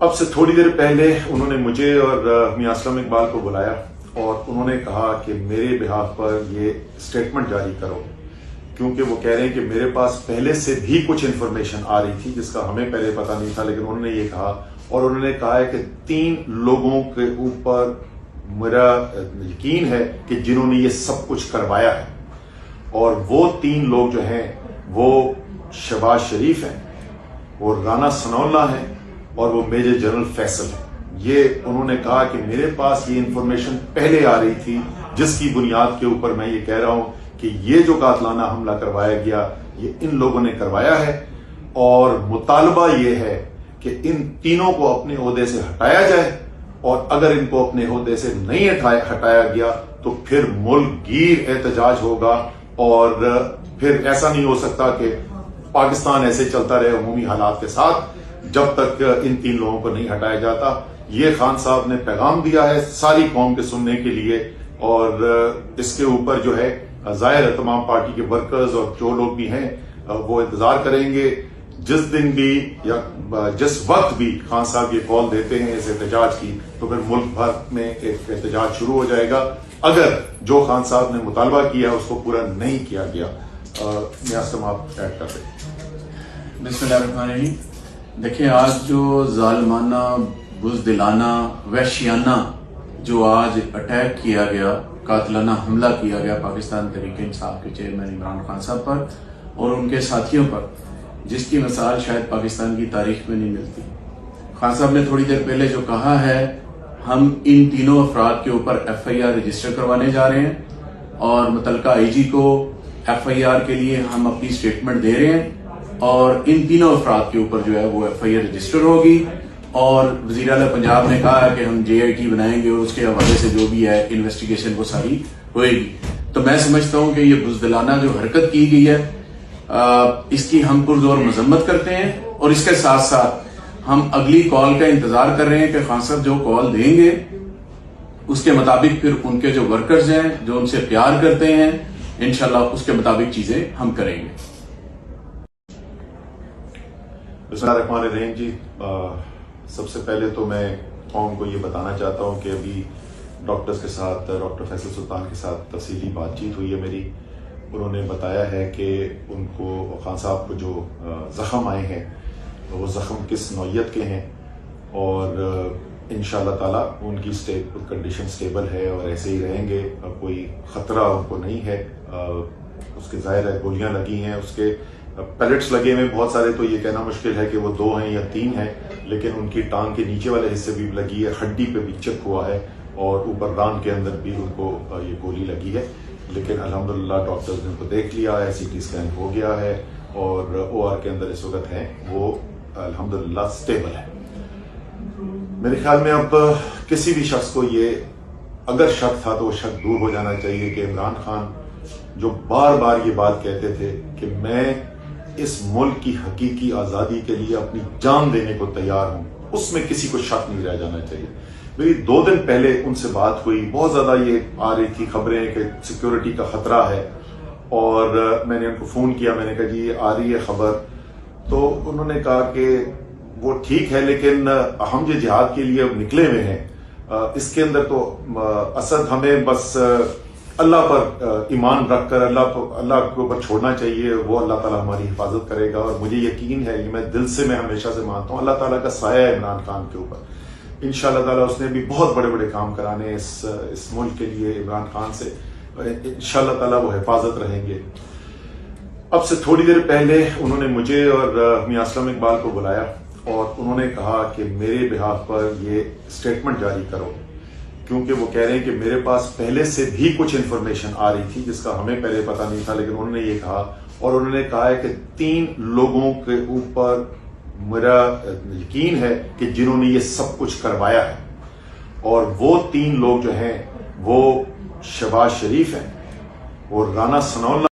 اب سے تھوڑی دیر پہلے انہوں نے مجھے اور میاں اسلم اقبال کو بلایا اور انہوں نے کہا کہ میرے بہاف پر یہ سٹیٹمنٹ جاری کرو، کیونکہ وہ کہہ رہے ہیں کہ میرے پاس پہلے سے بھی کچھ انفارمیشن آ رہی تھی جس کا ہمیں پہلے پتہ نہیں تھا، لیکن انہوں نے یہ کہا اور انہوں نے کہا ہے کہ 3 لوگوں کے اوپر میرا یقین ہے کہ جنہوں نے یہ سب کچھ کروایا ہے، اور وہ 3 لوگ جو ہیں وہ شہباز شریف ہیں، وہ رانا ثناء اللہ ہیں اور وہ میجر جنرل فیصل ہیں۔ یہ انہوں نے کہا کہ میرے پاس یہ انفارمیشن پہلے آ رہی تھی جس کی بنیاد کے اوپر میں یہ کہہ رہا ہوں کہ یہ جو قاتلانہ حملہ کروایا گیا یہ ان لوگوں نے کروایا ہے، اور مطالبہ یہ ہے کہ ان تینوں کو اپنے عہدے سے ہٹایا جائے، اور اگر ان کو اپنے عہدے سے نہیں ہٹایا گیا تو پھر ملک گیر احتجاج ہوگا، اور پھر ایسا نہیں ہو سکتا کہ پاکستان ایسے چلتا رہے عمومی حالات کے ساتھ جب تک ان 3 لوگوں کو نہیں ہٹایا جاتا۔ یہ خان صاحب نے پیغام دیا ہے ساری قوم کے سننے کے لیے، اور اس کے اوپر جو ہے ظاہر ہے تمام پارٹی کے ورکرز اور جو لوگ بھی ہیں وہ انتظار کریں گے جس دن بھی یا جس وقت بھی خان صاحب یہ کال دیتے ہیں اس احتجاج کی، تو پھر ملک بھر میں ایک احتجاج شروع ہو جائے گا اگر جو خان صاحب نے مطالبہ کیا اس کو پورا نہیں کیا گیا۔ نیاسم آپ ایڈ کر دیں۔ بسم اللہ الرحمن الرحیم۔ دیکھیں، آج جو ظالمانہ، بزدلانہ، وحشیانہ جو آج اٹیک کیا گیا، قاتلانہ حملہ کیا گیا پاکستان تحریک انصاف کے چیئرمین عمران خان صاحب پر اور ان کے ساتھیوں پر، جس کی مثال شاید پاکستان کی تاریخ میں نہیں ملتی۔ خان صاحب نے تھوڑی دیر پہلے جو کہا ہے، ہم ان تینوں افراد کے اوپر FIR رجسٹر کروانے جا رہے ہیں، اور متعلقہ IG کو FIR کے لیے ہم اپنی سٹیٹمنٹ دے رہے ہیں، اور ان تینوں افراد کے اوپر جو ہے وہ FIR رجسٹر ہوگی، اور وزیر اعلیٰ پنجاب نے کہا کہ ہم JIT بنائیں گے اور اس کے حوالے سے جو بھی ہے انویسٹیگیشن وہ ساری ہوئے گی۔ تو میں سمجھتا ہوں کہ یہ بزدلانہ جو حرکت کی گئی ہے اس کی ہم پرزور مذمت کرتے ہیں، اور اس کے ساتھ ساتھ ہم اگلی کال کا انتظار کر رہے ہیں کہ خان صاحب جو کال دیں گے اس کے مطابق پھر ان کے جو ورکرز ہیں جو ان سے پیار کرتے ہیں انشاءاللہ اس کے مطابق چیزیں ہم کریں گے۔ بسم اللہ الرحمن الرحیم۔ جی، سب سے پہلے تو میں قوم کو یہ بتانا چاہتا ہوں کہ ابھی ڈاکٹرز کے ساتھ، ڈاکٹر فیصل سلطان کے ساتھ تفصیلی بات چیت ہوئی ہے میری۔ انہوں نے بتایا ہے کہ ان کو خان صاحب کو جو زخم آئے ہیں وہ زخم کس نوعیت کے ہیں، اور انشاءاللہ تعالی ان کی کنڈیشن سٹیبل ہے اور ایسے ہی رہیں گے، کوئی خطرہ ان کو نہیں ہے۔ اس کے ظاہر ہے گولیاں لگی ہیں، اس کے پیلٹس لگے ہوئے بہت سارے، تو یہ کہنا مشکل ہے کہ وہ 2 ہیں یا 3 ہیں، لیکن ان کی ٹانگ کے نیچے والے حصے بھی لگی ہے، ہڈی پہ بھی چک ہوا ہے، اور اوپر ران کے اندر بھی ان کو یہ گولی لگی ہے، لیکن الحمدللہ ڈاکٹرز نے ان کو دیکھ لیا ہے، CT اسکین ہو گیا ہے، اور OR کے اندر اس وقت ہیں وہ الحمدللہ سٹیبل ہے۔ میرے خیال میں اب کسی بھی شخص کو یہ اگر شک تھا تو وہ شک دور ہو جانا چاہیے کہ عمران خان جو بار بار یہ بات کہتے تھے کہ میں اس ملک کی حقیقی آزادی کے لیے اپنی جان دینے کو تیار ہوں، اس میں کسی کو شک نہیں رہ جانا چاہیے۔ میری 2 دن پہلے ان سے بات ہوئی، بہت زیادہ یہ آ رہی تھی خبریں کہ سیکیورٹی کا خطرہ ہے، اور میں نے ان کو فون کیا، میں نے کہا جی یہ آ رہی ہے خبر، تو انہوں نے کہا کہ وہ ٹھیک ہے لیکن ہم جو جہاد کے لیے اب نکلے ہوئے ہیں اس کے اندر تو اسد ہمیں بس اللہ پر ایمان رکھ کر اللہ کے اوپر چھوڑنا چاہیے، وہ اللہ تعالیٰ ہماری حفاظت کرے گا، اور مجھے یقین ہے، یہ میں دل سے میں ہمیشہ سے مانتا ہوں، اللہ تعالیٰ کا سایہ ہے عمران خان کے اوپر۔ انشاءاللہ تعالیٰ اس نے بھی بہت بڑے بڑے کام کرانے اس ملک کے لیے عمران خان سے، انشاءاللہ تعالیٰ وہ حفاظت رہیں گے۔ اب سے تھوڑی دیر پہلے انہوں نے مجھے اور میاں اسلم اقبال کو بلایا اور انہوں نے کہا کہ میرے بہاف پر یہ سٹیٹمنٹ جاری کرو، کیونکہ وہ کہہ رہے ہیں کہ میرے پاس پہلے سے بھی کچھ انفارمیشن آ رہی تھی جس کا ہمیں پہلے پتہ نہیں تھا، لیکن انہوں نے یہ کہا اور انہوں نے کہا ہے کہ 3 لوگوں کے اوپر میرا یقین ہے کہ جنہوں نے یہ سب کچھ کروایا ہے، اور وہ 3 لوگ جو ہیں وہ شہباز شریف ہیں، وہ رانا ثناء اللہ